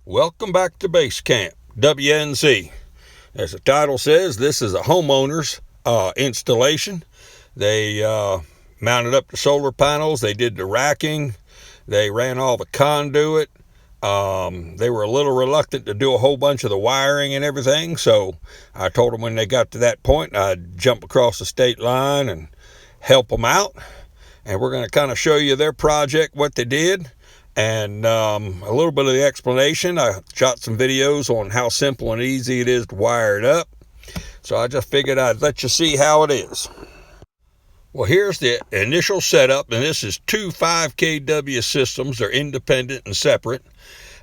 Welcome back to Base Camp, WNZ. As the title says, this is a homeowner's installation. They mounted up the solar panels, they did the racking, they ran all the conduit. They were a little reluctant to do a whole bunch of the wiring and everything, so I told them when they got to that point, I'd jump across the state line and help them out. And we're going to kind of show you their project, what they did, and a little bit of the explanation. I shot some videos on how simple and easy it is to wire it up, so I just figured I'd let you see how it is. Well, here's the initial setup, and this is two 5 kW systems. They're independent and separate,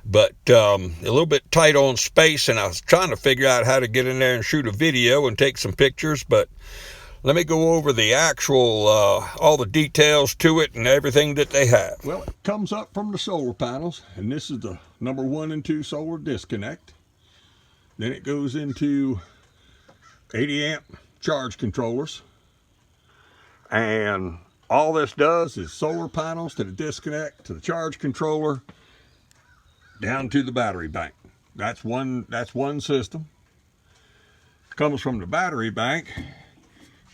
but a little bit tight on space, and I was trying to figure out how to get in there and shoot a video and take some pictures, but let me go over the actual, all the details to it and everything that they have. Well, it comes up from the solar panels, and this is the number 1 and 2 solar disconnect. Then it goes into 80 amp charge controllers. And all this does is solar panels to the disconnect, to the charge controller, down to the battery bank. That's one system. Comes from the battery bank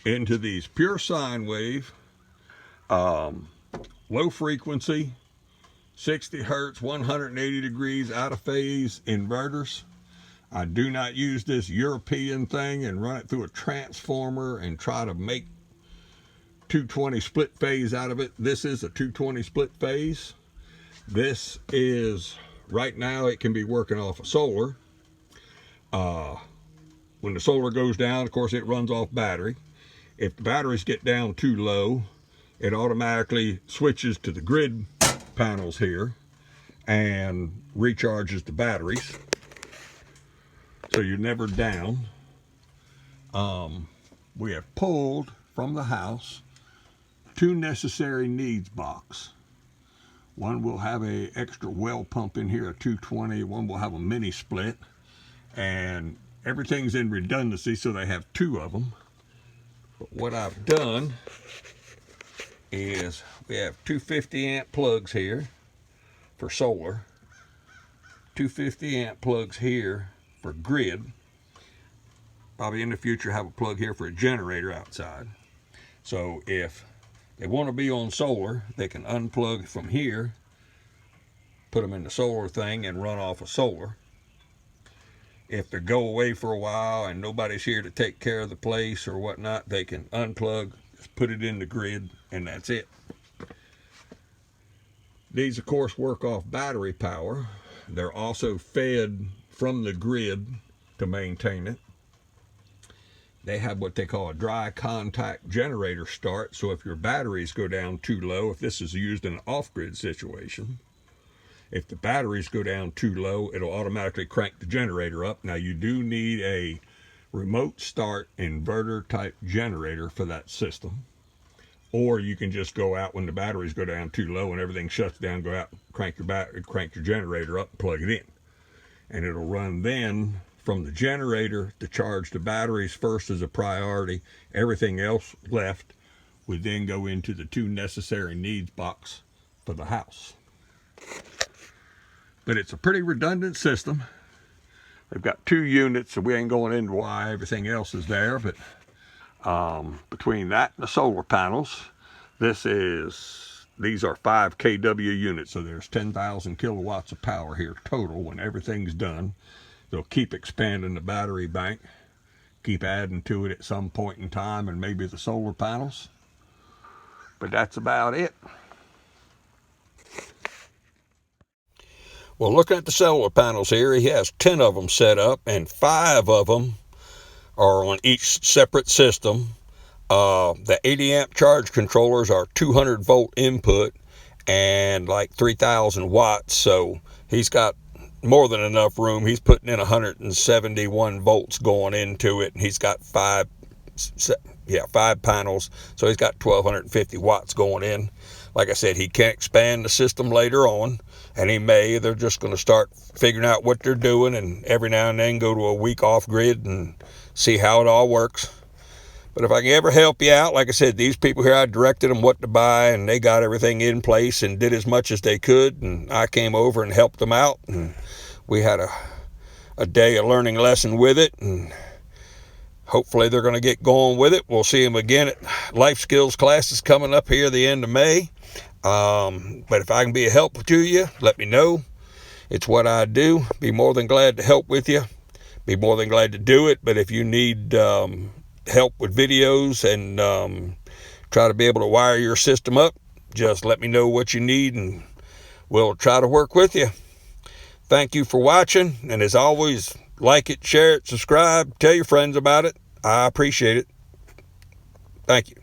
into these pure sine wave, low frequency, 60 hertz, 180 degrees out of phase inverters. I do not use this European thing and run it through a transformer and try to make 220 split phase out of it. This is a 220 split phase. This is, right now it can be working off of solar. When the solar goes down, of course it runs off battery. If the batteries get down too low, it automatically switches to the grid panels here and recharges the batteries, so you're never down. We have pulled from the house 2 necessary needs box. One will have a extra well pump in here, a 220. One will have a mini split, and everything's in redundancy, so they have 2 of them. But what I've done is we have 250 amp plugs here for solar, 250 amp plugs here for grid. Probably in the future have a plug here for a generator outside. So if they want to be on solar, they can unplug from here, put them in the solar thing and run off of solar. If they go away for a while and nobody's here to take care of the place or whatnot, they can unplug, just put it in the grid, and that's it. These, of course, work off battery power. They're also fed from the grid to maintain it. They have what they call a dry contact generator start, so if your batteries go down too low, if this is used in an off-grid situation, if the batteries go down too low, it'll automatically crank the generator up. Now, you do need a remote start inverter type generator for that system, or you can just go out when the batteries go down too low and everything shuts down, go out, crank your generator up and plug it in, and it'll run then from the generator to charge the batteries first as a priority. Everything else left would then go into the 2 necessary needs box for the house. But it's a pretty redundant system. They've got 2 units, so we ain't going into why everything else is there, but between that and the solar panels, these are 5 kW units, so there's 10,000 kilowatts of power here total when everything's done. They'll keep expanding the battery bank, keep adding to it at some point in time, and maybe the solar panels. But that's about it. Well, looking at the solar panels here, he has 10 of them set up, and 5 of them are on each separate system. The 80 amp charge controllers are 200 volt input and like 3,000 watts, so he's got more than enough room. He's putting in 171 volts going into it, and he's got 5 panels, so he's got 1,250 watts going in. Like I said, he can expand the system later on, and he may. They're just going to start figuring out what they're doing, and every now and then go to a week off grid and see how it all works. But if I can ever help you out, like I said, these people here, I directed them what to buy, and they got everything in place and did as much as they could, and I came over and helped them out, and we had a day, a learning lesson with it, and hopefully they're going to get going with it. We'll see them again at life skills classes coming up here the end of May. But if I can be a help to you, let me know. It's what I do. Be more than glad to help with you. Be more than glad to do it. But if you need help with videos and try to be able to wire your system up, just let me know what you need and we'll try to work with you. Thank you for watching. And as always, like it, share it, subscribe, tell your friends about it. I appreciate it. Thank you.